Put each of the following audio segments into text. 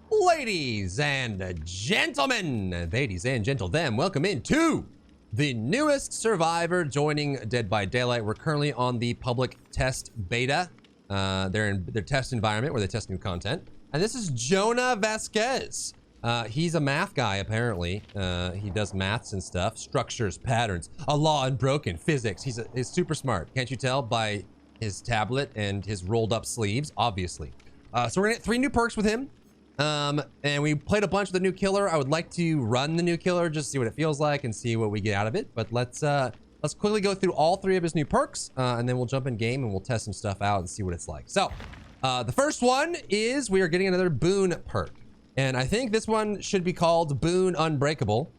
Ladies and gentlemen, welcome into the newest survivor joining Dead by Daylight. We're currently on the public test beta. They're in their test environment where they test new content. And this is Jonah Vasquez. He's a math guy, apparently. He does maths and stuff, structures, patterns, a law unbroken, physics. He's super smart. Can't you tell by his tablet and his rolled up sleeves, obviously. So we're gonna get 3 new perks with him. And we played a bunch of the new killer. I would like to run the new killer, just see what it feels like and see what we get out of it. But let's quickly go through all 3 of his new perks, and then we'll jump in game and we'll test some stuff out and see what it's like. So, the first one is we are getting another Boon perk. And I think this one should be called Boon Unbreakable,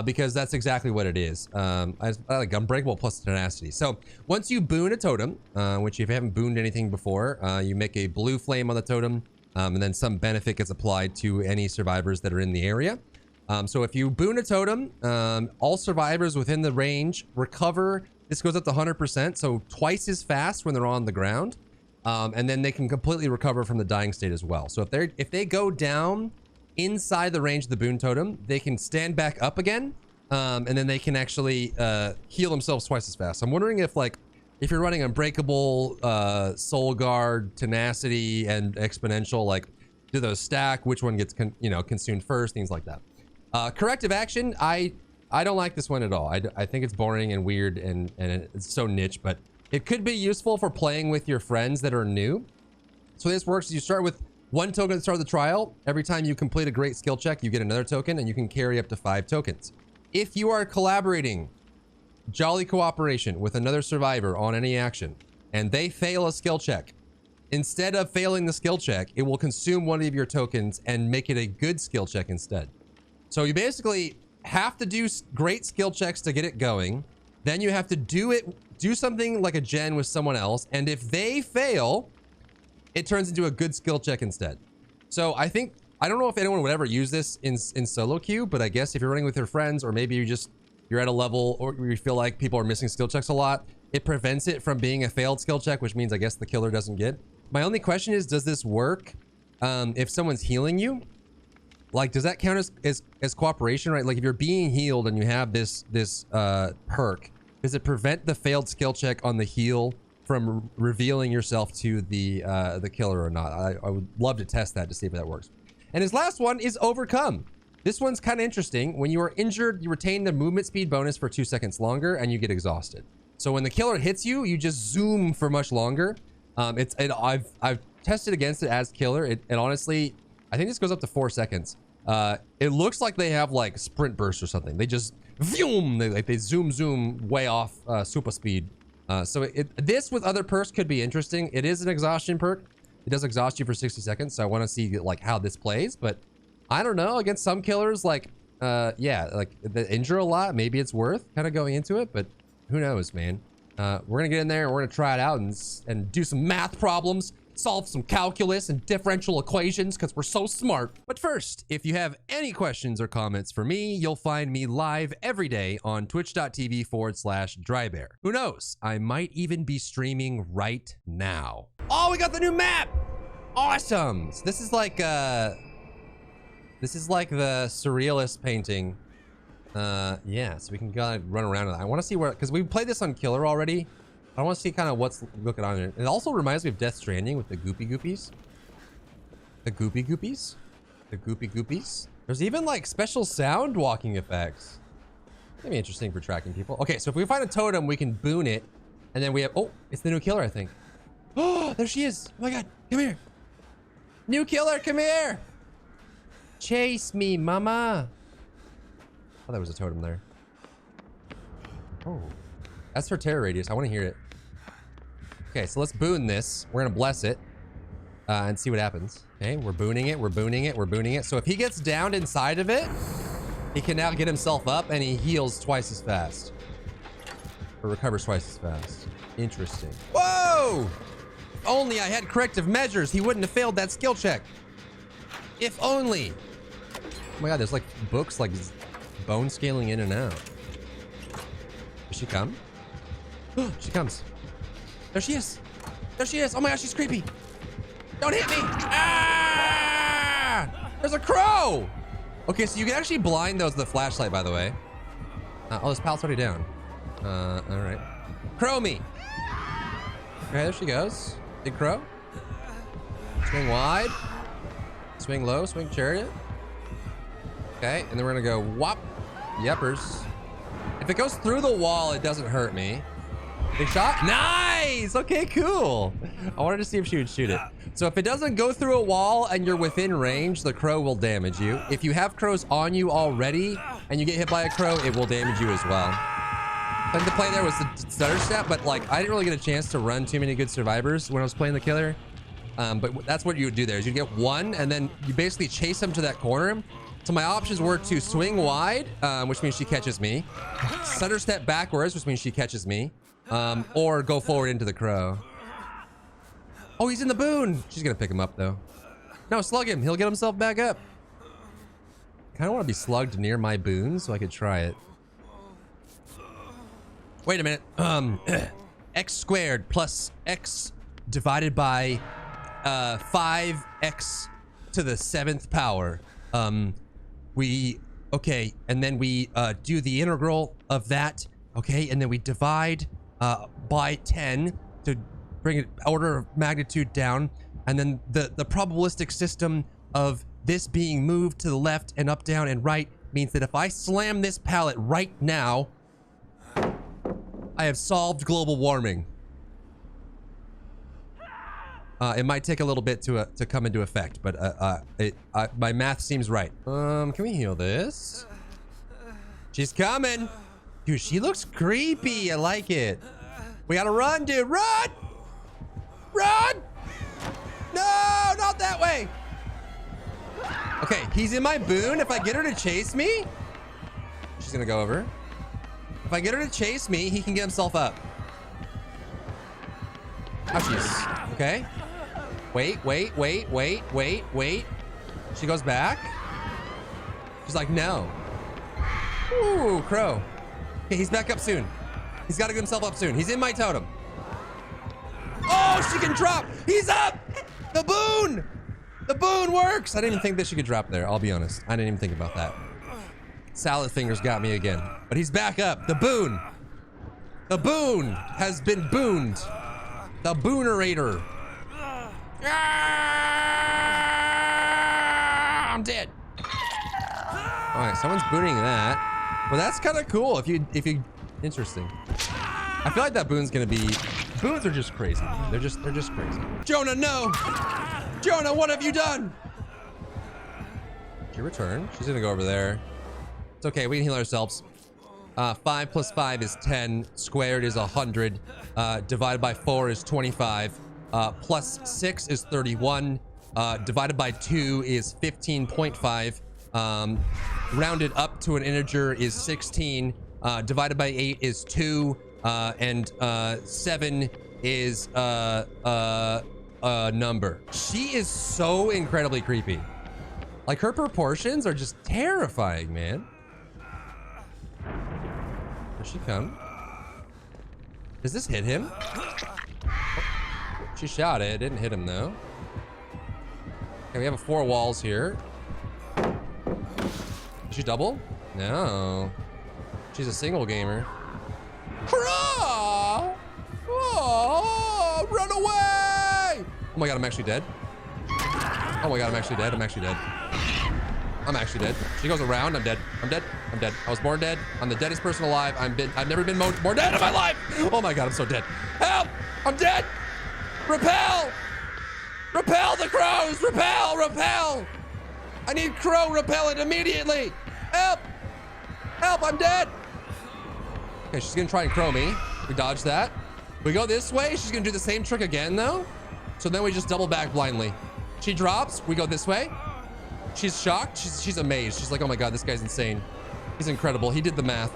because that's exactly what it is. I like Unbreakable plus Tenacity. So once you boon a totem, which if you haven't booned anything before, you make a blue flame on the totem, and then some benefit gets applied to any survivors that are in the area. So if you boon a totem, all survivors within the range recover. This goes up to 100%, so twice as fast when they're on the ground. And then they can completely recover from the dying state as well. So if they go down inside the range of the boon totem, they can stand back up again, and then they can actually heal themselves twice as fast. So I'm wondering if you're running Unbreakable, Soul Guard, Tenacity, and Exponential, like, do those stack? Which one gets consumed first? Things like that. Corrective action, I don't like this one at all. I think it's boring and weird, and it's so niche, but it could be useful for playing with your friends that are new. So this works is you start with 1 token at the start of the trial. Every time you complete a great skill check, you get another token, and you can carry up to 5 tokens. If you are collaborating, jolly cooperation with another survivor on any action, and they fail a skill check, instead of failing the skill check, it will consume 1 of your tokens and make it a good skill check instead. So you basically have to do great skill checks to get it going. Then you have to do something like a gen with someone else, and if they fail, it turns into a good skill check instead. So I don't know if anyone would ever use this in solo queue, but I guess if you're running with your friends, or maybe you're at a level or you feel like people are missing skill checks a lot, it prevents it from being a failed skill check, which means I guess the killer doesn't get. My only question is, does this work if someone's healing you? Like, does that count as cooperation, right? Like, if you're being healed and you have this perk, does it prevent the failed skill check on the heal from revealing yourself to the killer or not? I would love to test that to see if that works. And his last one is Overcome. This one's kind of interesting. When you are injured, you retain the movement speed bonus for 2 seconds longer, and you get exhausted. So when the killer hits you, you just zoom for much longer. I've tested against it as killer. It honestly, I think this goes up to 4 seconds. It looks like they have like sprint burst or something. They just zoom, they zoom way off super speed. So this with other perks could be interesting. It is an exhaustion perk. It does exhaust you for 60 seconds. So I want to see like how this plays, but I don't know, against some killers, like, yeah, like they injure a lot. Maybe it's worth kind of going into it, but who knows, man. We're gonna get in there and we're gonna try it out and do some math problems, solve some calculus and differential equations, because we're so smart. But first, if you have any questions or comments for me, you'll find me live every day on twitch.tv/Drybear. Who knows? I might even be streaming right now. Oh, we got the new map! Awesome! So this is like the surrealist painting. Yeah, so we can kind of run around. I want to see where, because we played this on Killer already. I want to see kind of what's looking on it. It also reminds me of Death Stranding with the goopy goopies. The goopy goopies. The goopy goopies. There's even like special sound walking effects. Maybe interesting for tracking people. Okay, so if we find a totem, we can boon it. And then we have, oh, it's the new killer, I think. Oh, there she is. Oh my God, come here. New killer, come here. Chase me, mama. Oh, there was a totem there. Oh, that's her terror radius. I want to hear it. Okay, so let's boon this. We're gonna bless it and see what happens. Okay, we're booning it. We're booning it. We're booning it. So if he gets downed inside of it, he can now get himself up and he heals twice as fast, or recovers twice as fast. Interesting. Whoa! If only I had corrective measures, he wouldn't have failed that skill check. If only. Oh my God, there's like books like bone scaling in and out. Does she come? She comes. There she is. There she is. Oh my gosh, she's creepy. Don't hit me. Ah! There's a crow! Okay, so you can actually blind those with the flashlight, by the way. Oh, this pallet's already down. All right. Crow me! Okay, there she goes. Big crow. Swing wide. Swing low, swing chariot. Okay, and then we're gonna go whop. Yepers. If it goes through the wall, it doesn't hurt me. Big shot. Nice! Okay, cool. I wanted to see if she would shoot it. So if it doesn't go through a wall and you're within range, the crow will damage you. If you have crows on you already and you get hit by a crow, it will damage you as well. I think the play there was the stutter step, but like I didn't really get a chance to run too many good survivors when I was playing the killer. But that's what you would do there is you get one and then you basically chase them to that corner. So my options were to swing wide, which means she catches me, stutter step backwards, which means she catches me, or go forward into the crow. Oh, he's in the Boon. She's gonna pick him up though. No, slug him. He'll get himself back up. Kind of want to be slugged near my Boon so I could try it. Wait a minute. X squared plus X divided by 5X to the 7th power. Okay, and then we do the integral of that. Okay, and then we divide by 10 to bring it order of magnitude down, and then the probabilistic system of this being moved to the left and up, down, and right means that if I slam this pallet right now, I have solved global warming. It might take a little bit to come into effect, but my math seems right. Can we heal this? She's coming. Dude, she looks creepy. I like it. We gotta run, dude. Run! Run! No, not that way. Okay, he's in my Boon. If I get her to chase me, she's gonna go over. If I get her to chase me, he can get himself up. Ouchies. Okay. Wait. She goes back. She's like, no. Ooh, crow. Okay, he's back up soon. He's got to get himself up soon. He's in my totem. Oh, she can drop. He's up. The Boon. The Boon works. I didn't even think that she could drop there. I'll be honest. I didn't even think about that. Salad fingers got me again. But he's back up. The Boon. The Boon has been booned. The Boonerator. I'm dead. All right, someone's booting that. Well, that's kind of cool. If you, interesting. I feel like that Boon's gonna be. Boons are just crazy. They're just crazy. Jonah, no! Jonah, what have you done? She returned. She's gonna go over there. It's okay. We can heal ourselves. 5 plus 5 is 10. Squared is 100. Divided by 4 is 25. Plus 6 is 31. Divided by 2 is 15.5. Rounded up to an integer is 16. Divided by 8 is 2. And 7 is a number. She is so incredibly creepy. Like, her proportions are just terrifying, man. Here she come. Does this hit him? She shot it. It didn't hit him, though. Okay, we have 4 walls here. Did she double? No. She's a single gamer. Hurrah! Oh, run away! Oh my god, I'm actually dead. Oh my god, I'm actually dead. I'm actually dead. I'm actually dead. She goes around. I'm dead. I'm dead. I'm dead. I was born dead. I'm the deadest person alive. I've never been more dead in my life. Oh my god, I'm so dead. Help! I'm dead! Repel! Repel the crows! Repel! Repel! I need crow repellent immediately! Help! Help! I'm dead! Okay, she's gonna try and crow me. We dodge that. We go this way. She's gonna do the same trick again, though. So then we just double back blindly. She drops. We go this way. She's shocked. She's amazed. She's like, oh my god, this guy's insane. He's incredible. He did the math.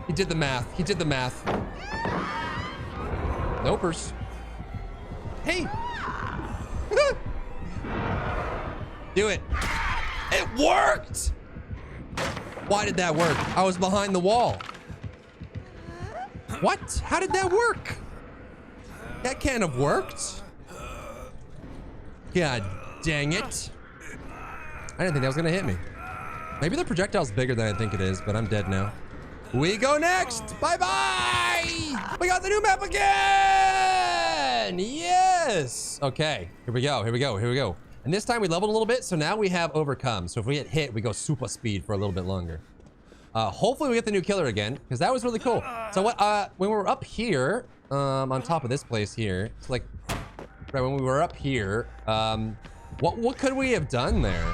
He did the math. He did the math. Nopers. Hey. Do it. It worked. Why did that work? I was behind the wall. What? How did that work? That can't have worked. God dang it. I didn't think that was gonna hit me. Maybe the projectile's bigger than I think it is, but I'm dead now. We go next. Bye-bye. We got the new map again. Yes. Okay, here we go, here we go, here we go. And this time we leveled a little bit, so now we have overcome. So if we get hit, we go super speed for a little bit longer. Hopefully we get the new killer again, because that was really cool. So what? When we were up here, on top of this place here, it's like, right when we were up here, what could we have done there?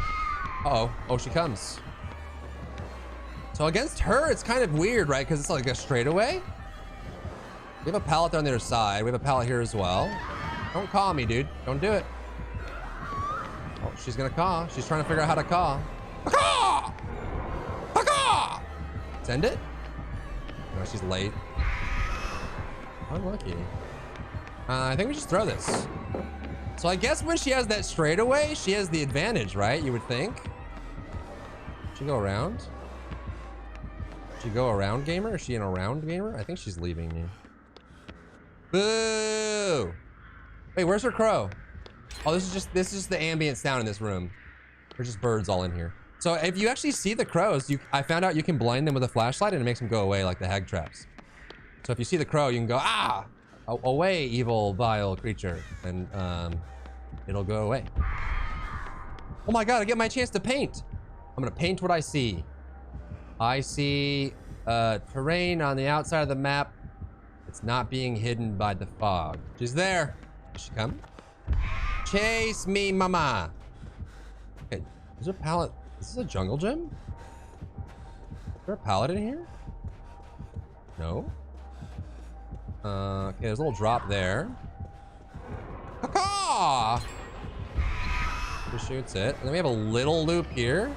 Uh-oh. Oh, she comes. So against her, it's kind of weird, right? Because it's like a straightaway. We have a pallet there on the other side. We have a pallet here as well. Don't caw me, dude. Don't do it. Oh, she's gonna caw. She's trying to figure out how to caw. Caw! Caw! Send it? No, she's late. Unlucky. I think we just throw this. So I guess when she has that straightaway, she has the advantage, right? You would think. She go around? She go around gamer? Is she an around gamer? I think she's leaving me. Boo! Wait, where's her crow? Oh, this is just the ambient sound in this room. There's just birds all in here. So if you actually see the crows, I found out you can blind them with a flashlight and it makes them go away like the hag traps. So if you see the crow, you can go, ah! Away, evil, vile creature. And it'll go away. Oh my god, I get my chance to paint. I'm gonna paint what I see. I see terrain on the outside of the map. It's not being hidden by the fog. She's there. Did she come? Chase me, mama. Okay, is there a pallet? Is this a jungle gym? Is there a pallet in here? No. Okay, there's a little drop there. Caw! Just shoots it. And then we have a little loop here.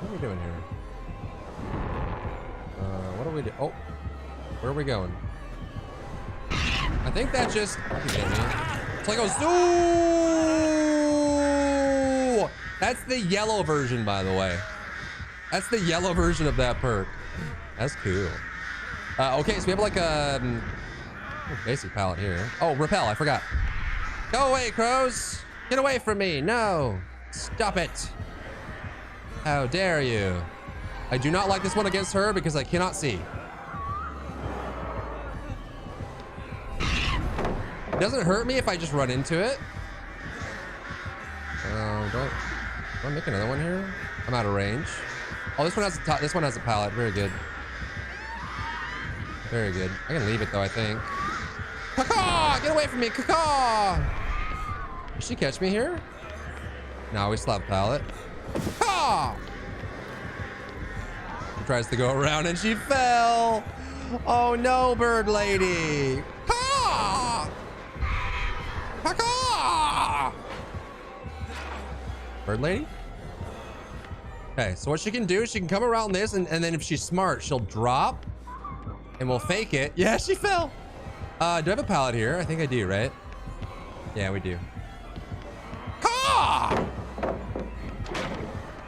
What are we doing here? What do we do? Oh, where are we going? I think that just... It's like a zoo! That's the yellow version, by the way. That's the yellow version of that perk. That's cool. Okay, so we have like a basic pallet here. Oh, repel, I forgot. Go away, crows. Get away from me. No. Stop it. How dare you? I do not like this one against her because I cannot see. It doesn't hurt me if I just run into it. Oh, don't I make another one here? I'm out of range. Oh, this one has a pallet. Very good. Very good. I can leave it though, I think. Caw! Get away from me! Caw! Did she catch me here? No, we still have pallet. Caw! She tries to go around and she fell. Oh no, bird lady. Caw! Caw! Bird lady? Okay, so what she can do is she can come around this and then if she's smart, she'll drop. And we'll fake it. Yeah, she fell. Do I have a pallet here? I think I do, right? Yeah, we do. Caw!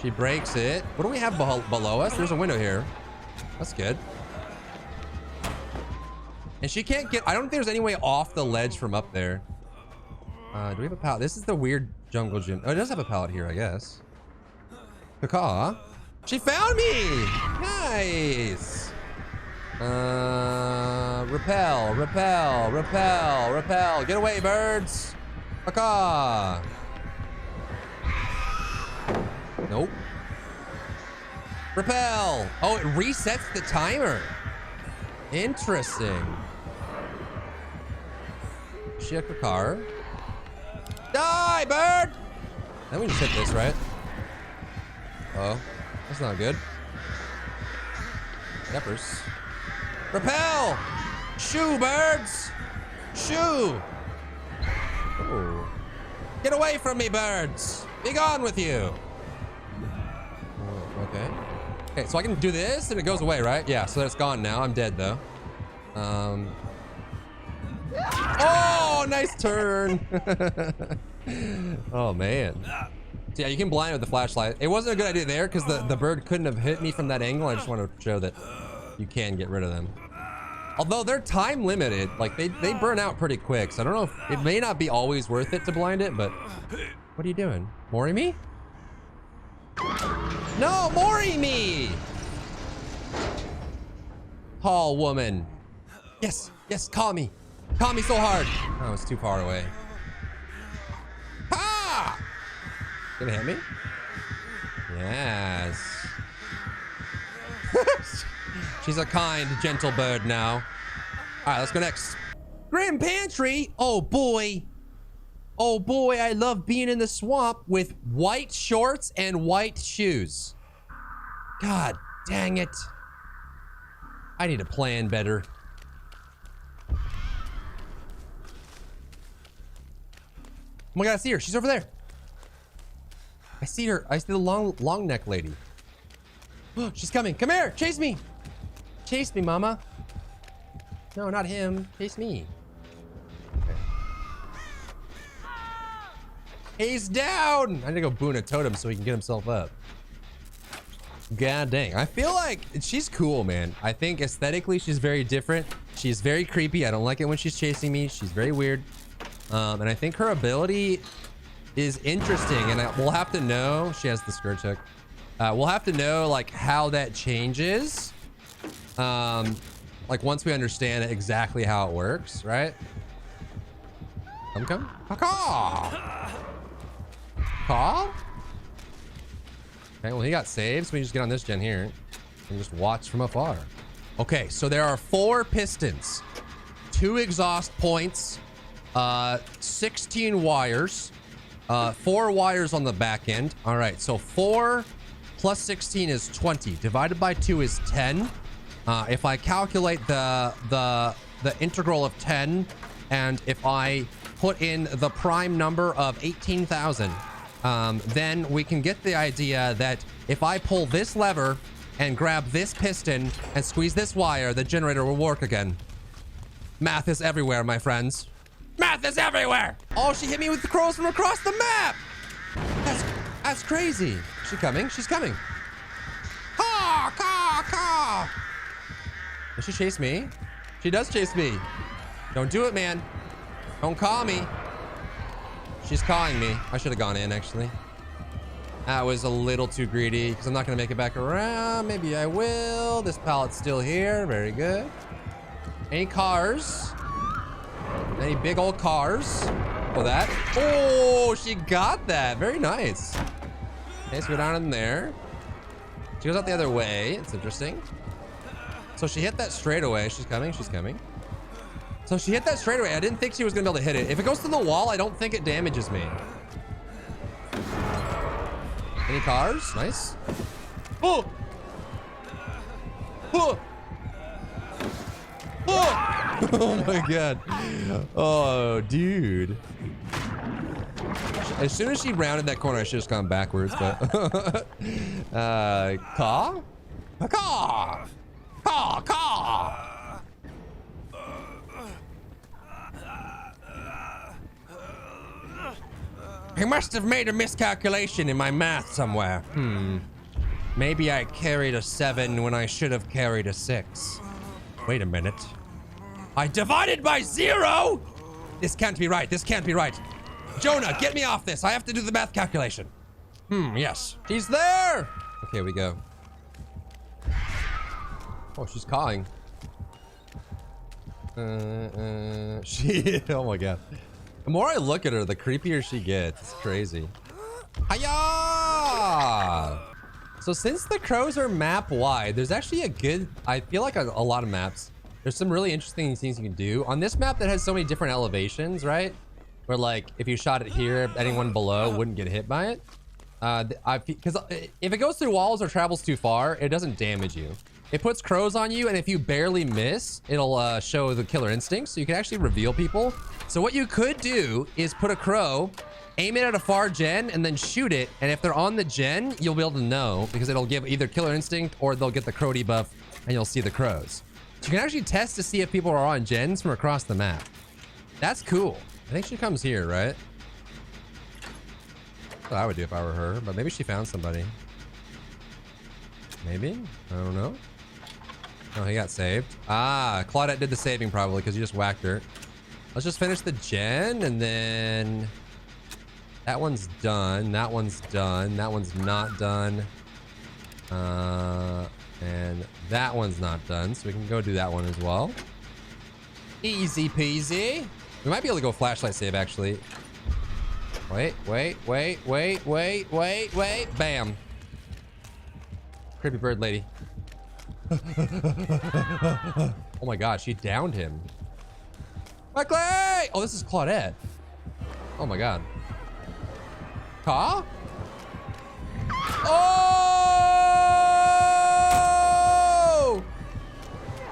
She breaks it. What do we have below us? There's a window here. That's good. And she can't get... I don't think there's any way off the ledge from up there. Do we have a pallet? This is the weird jungle gym. Oh, it does have a pallet here, I guess. Caw. She found me! Nice! Repel, repel, repel, repel. Get away, birds. Caw. Nope. Repel. Oh, it resets the timer. Interesting. She a car. Die, bird. Then we just hit this, right? Oh, that's not good. Peppers. Repel! Shoo, birds! Shoo! Ooh. Get away from me, birds! Be gone with you! Oh, okay. Okay, so I can do this and it goes away, right? Yeah, so it's gone now. I'm dead, though. Oh, nice turn! Oh, man. So yeah, you can blind with the flashlight. It wasn't a good idea there because the bird couldn't have hit me from that angle. I just want to show that you can get rid of them. Although they're time limited, like they burn out pretty quick. So I don't know if it may not be always worth it to blind it, but What are you doing? Mori me? No, Mori me! Tall woman. Yes, yes, call me. Call me so hard. Oh, it's too far away. Ah! Gonna hit me? Yes. She's a kind, gentle bird now. All right, let's go next. Grim Pantry. Oh boy. Oh boy, I love being in the swamp with white shorts and white shoes. God dang it. I need to plan better. Oh my God, I see her. She's over there. I see her. I see the long neck lady. She's coming. Come here. Chase me. Chase me, mama. No, not him. Chase me. Okay. He's down. I need to go boon a totem so he can get himself up. God dang. I feel like she's cool, man. I think aesthetically she's very different. She's very creepy. I don't like it when she's chasing me. She's very weird. And I think her ability is interesting, and we'll have to know. She has the skirt hook. We'll have to know like how that changes. Like once we understand exactly how it works, right? Come. Caw. Caw? Okay, well he got saved, so we just get on this gen here and just watch from afar. Okay, so there are 4 pistons, 2 exhaust points, 16 wires, 4 wires on the back end. All right, so 4 plus 16 is 20. Divided by 2 is 10. If I calculate the integral of 10, and if I put in the prime number of 18,000, then we can get the idea that if I pull this lever and grab this piston and squeeze this wire, the generator will work again. Math is everywhere, my friends. Math is everywhere! Oh, she hit me with the crows from across the map! That's crazy. She's coming. She's coming. Caw! Does she chase me? She does chase me. Don't do it, man. Don't call me. She's calling me. I should have gone in, actually. That was a little too greedy because I'm not going to make it back around. Maybe I will. This pallet's still here. Very good. Any cars? Any big old cars? Oh, that. Oh, she got that. Very nice. Okay, so go down in there. She goes out the other way. It's interesting. So she hit that straightaway. She's coming. She's coming. So she hit that straightaway. I didn't think she was going to be able to hit it. If it goes to the wall, I don't think it damages me. Any cars? Nice. Oh! Oh! Oh! Oh my God. Oh, dude. As soon as she rounded that corner, I should have gone backwards, but... Caw? Caw! Caw! Caw! I must have made a miscalculation in my math somewhere. Maybe I carried a 7 when I should have carried a 6. Wait a minute. I divided by 0? This can't be right. This can't be right. Jonah, get me off this. I have to do the math calculation. Yes. She's there. Okay, we go. Oh, she's calling. Oh my God. The more I look at her, the creepier she gets. It's crazy. Hiya! So since the crows are map wide, there's actually a good, I feel like a lot of maps. There's some really interesting things you can do. On this map that has so many different elevations, right? Where like, if you shot it here, anyone below wouldn't get hit by it. Because if it goes through walls or travels too far, it doesn't damage you. It puts crows on you, and if you barely miss, it'll show the killer instinct, so you can actually reveal people. So what you could do is put a crow, aim it at a far gen, and then shoot it, and if they're on the gen, you'll be able to know, because it'll give either killer instinct or they'll get the crow debuff, and you'll see the crows. So you can actually test to see if people are on gens from across the map. That's cool. I think she comes here, right? That's what I would do if I were her, but maybe she found somebody. Maybe? I don't know. Oh, he got saved. Ah, Claudette did the saving probably because you just whacked her. Let's just finish the gen and then That one's done. That one's done. That one's not done. And that one's not done. So we can go do that one as well. Easy peasy. We might be able to go flashlight save, actually. Wait. Bam. Creepy bird lady. Oh my god, she downed him. Clay! Oh, this is Claudette. Oh my god. Huh? Oh!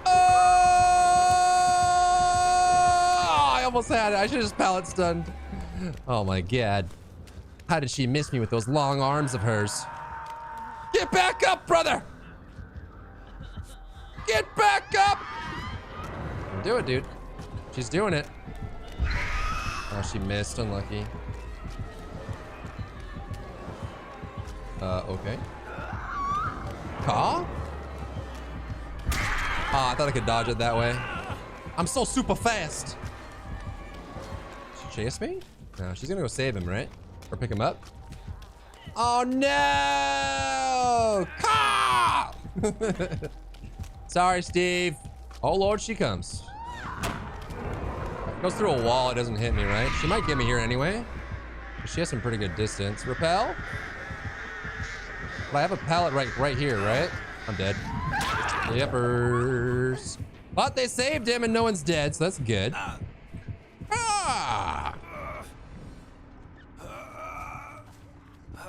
Oh! I almost had it. I should have just pallet stunned. Oh my god. How did she miss me with those long arms of hers? Get back up, brother! Get back up! Do it, dude. She's doing it. Oh, she missed. Unlucky. Okay. Huh? Oh, I thought I could dodge it that way. I'm so super fast. She chased me? No, she's gonna go save him, right? Or pick him up? Oh no! Caw! Sorry, Steve. Oh Lord, she comes. Goes through a wall, it doesn't hit me, right? She might get me here anyway. She has some pretty good distance. Repel? But I have a pallet right here, right? I'm dead. Yippers. But they saved him and no one's dead, so that's good. Ah!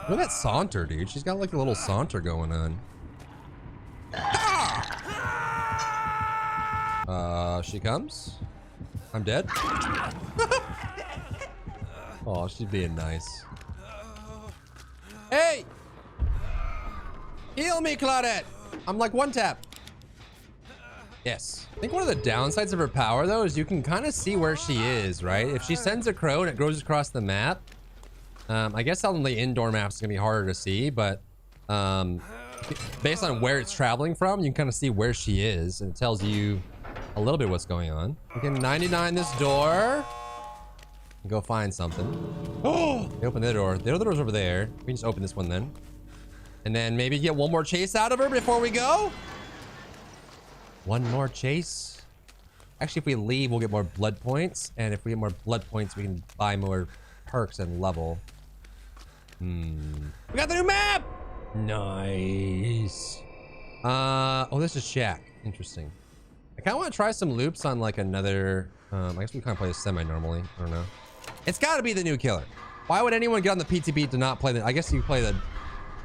Look at that saunter, dude. She's got like a little saunter going on. Ah! She comes. I'm dead. Oh, she's being nice. Hey! Heal me, Claudette! I'm like one tap. Yes. I think one of the downsides of her power, though, is you can kind of see where she is, right? If she sends a crow and it goes across the map, I guess on the indoor maps it's gonna be harder to see, but based on where it's traveling from, you can kind of see where she is, and it tells you a little bit what's going on. We can 99 this door and go find something. Oh, they open the door. The other door's over there. We can just open this one then. And then maybe get one more chase out of her before we go. One more chase. Actually, if we leave, we'll get more blood points. And if we get more blood points, we can buy more perks and level. We got the new map! Nice. Oh, this is Shack. Interesting. I kind of want to try some loops on like another... I guess we kind of play this semi-normally. I don't know. It's got to be the new killer. Why would anyone get on the PTB to not play the... I guess you play the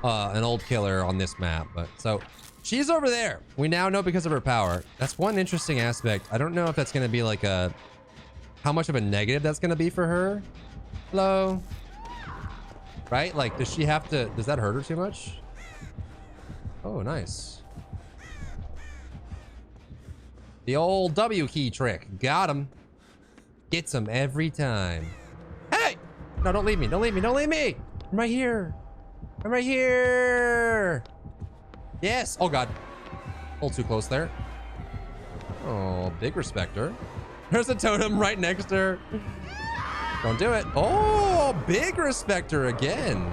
an old killer on this map, but... So, she's over there. We now know because of her power. That's one interesting aspect. I don't know if that's going to be like a... How much of a negative that's going to be for her. Hello? Right? Like, does she have to... Does that hurt her too much? Oh, nice. The old W key trick. Got him. Gets him every time. Hey! No, don't leave me. Don't leave me. Don't leave me. I'm right here. I'm right here. Yes. Oh, God. A little too close there. Oh, big respecter. There's a totem right next to her. Don't do it. Oh, big respecter again.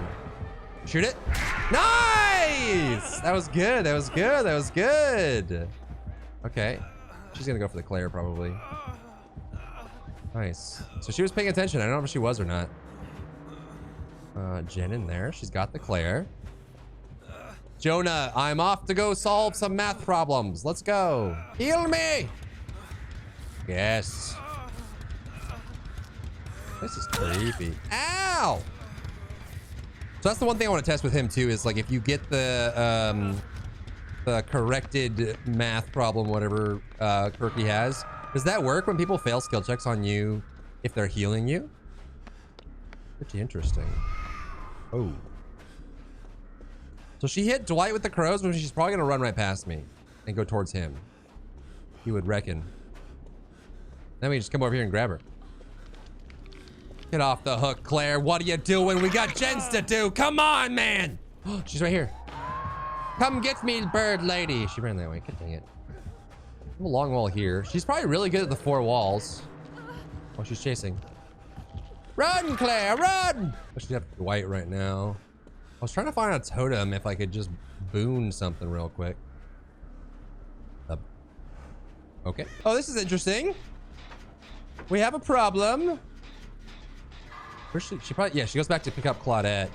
Shoot it. Nice. That was good. That was good. That was good. Okay. She's gonna go for the Claire probably. Nice. So she was paying attention. I don't know if she was or not. Jen in there. She's got the Claire. Jonah, I'm off to go solve some math problems. Let's go. Heal me. Yes. This is creepy. Ow. So that's the one thing I want to test with him too, is like if you get the corrected math problem, whatever Perk he has, does that work when people fail skill checks on you if they're healing you? Pretty interesting. Oh. So she hit Dwight with the crows, but she's probably gonna run right past me and go towards him. You would reckon. Then we just come over here and grab her. Get off the hook, Claire. What are you doing? We got gens to do. Come on, man. She's right here. Come get me, bird lady. She ran that way. Good dang it. I have a long wall here. She's probably really good at the 4 walls. Oh, she's chasing. Run, Claire, run! I should have Dwight right now. I was trying to find a totem if I could just boon something real quick. Okay. Oh, this is interesting. We have a problem. Where's she? She probably, yeah, she goes back to pick up Claudette.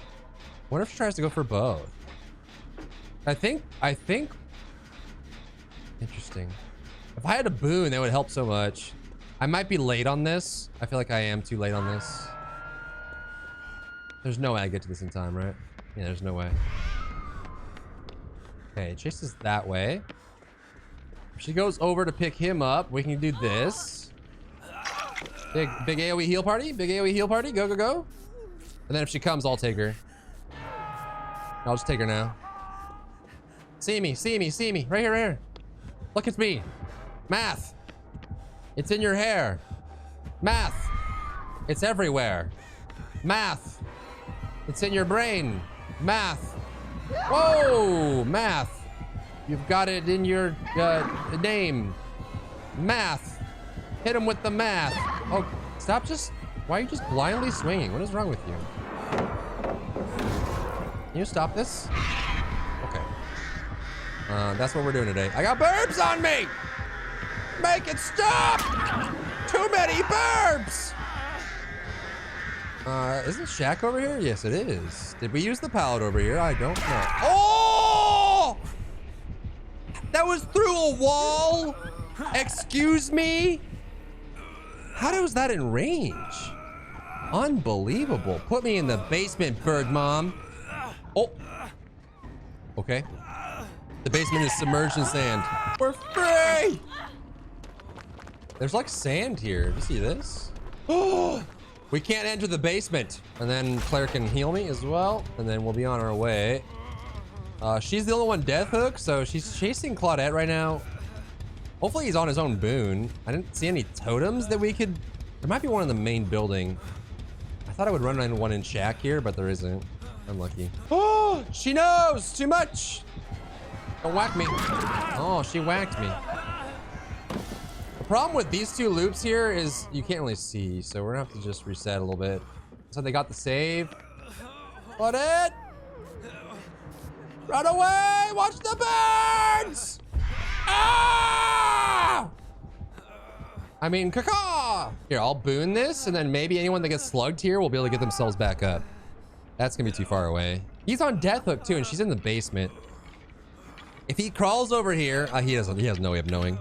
Wonder if she tries to go for both. I think, interesting. If I had a boon, that would help so much. I might be late on this. I feel like I am too late on this. There's no way I get to this in time, right? Yeah, there's no way. Okay, Chase is that way. If she goes over to pick him up, we can do this. Big AoE heal party. Big AoE heal party. Go, go, go. And then if she comes, I'll take her. I'll just take her now. See me, see me, see me. Right here, right here. Look at me. Math. It's in your hair. Math. It's everywhere. Math. It's in your brain. Math. Whoa, math. You've got it in your name. Math. Hit him with the math. Oh, stop just... Why are you just blindly swinging? What is wrong with you? Can you stop this? Okay. That's what we're doing today. I got burbs on me! Make it stop! Too many burbs! Isn't Shaq over here? Yes, it is. Did we use the pallet over here? I don't know. Oh! That was through a wall? Excuse me? How was that in range? Unbelievable. Put me in the basement, bird mom. Oh. Okay. The basement is submerged in sand. We're free! There's like sand here. Do you see this? Oh! We can't enter the basement. And then Claire can heal me as well. And then we'll be on our way. She's the only one death hook, so she's chasing Claudette right now. Hopefully he's on his own boon. I didn't see any totems that we could... There might be one in the main building. I thought I would run into one in Shack here, but there isn't. Unlucky. Oh, she knows too much. Don't whack me. Oh, she whacked me. The problem with these two loops here is you can't really see, so we're gonna have to just reset a little bit. So they got the save. Claudette! Run away! Watch the birds! Ah! I mean, caca! Here, I'll boon this, and then maybe anyone that gets slugged here will be able to get themselves back up. That's gonna be too far away. He's on death hook too, and she's in the basement. If he crawls over here, he has no way of knowing.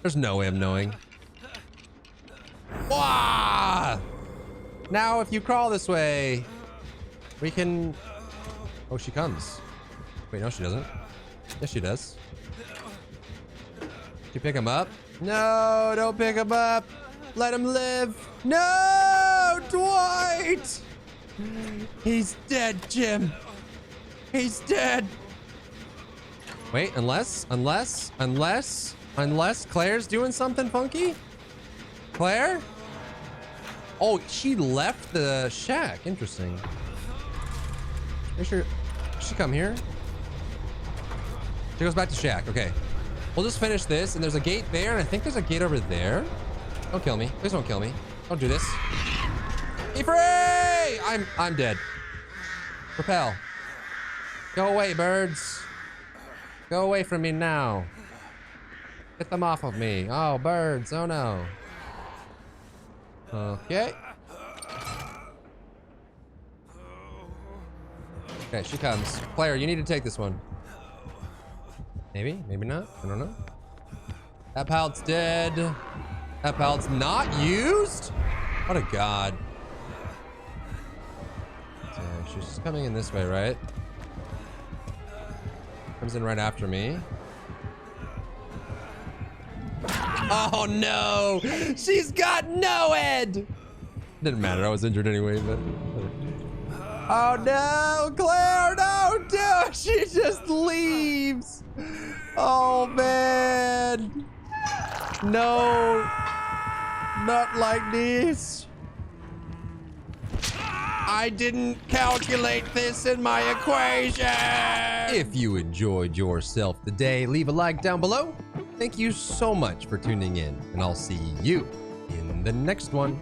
There's no way of knowing. Wah! Now, if you crawl this way, we can... Oh, she comes. Wait, no, she doesn't. Yes, she does. Did you pick him up? No, don't pick him up. Let him live. No, Dwight! He's dead, Jim. He's dead. Wait, unless Claire's doing something funky? Claire? Oh, she left the shack. Interesting. Make sure she come here. She goes back to shack. Okay. We'll just finish this, and there's a gate there, and I think there's a gate over there. Don't kill me. Please don't kill me. Don't do this. Be free! I'm dead. Repel. Go away, birds. Go away from me now. Get them off of me. Oh, birds. Oh, no. Okay. Okay, she comes. Claire, you need to take this one. Maybe, maybe not. I don't know. That pallet's dead. That pallet's not used? What a god. So she's just coming in this way, right? Comes in right after me. Oh no! She's got no head! Didn't matter, I was injured anyway, but... Oh no! Claire, no! Dude, she just leaves! Oh man! No! Not like this! I didn't calculate this in my equation! If you enjoyed yourself today, leave a like down below. Thank you so much for tuning in, and I'll see you in the next one.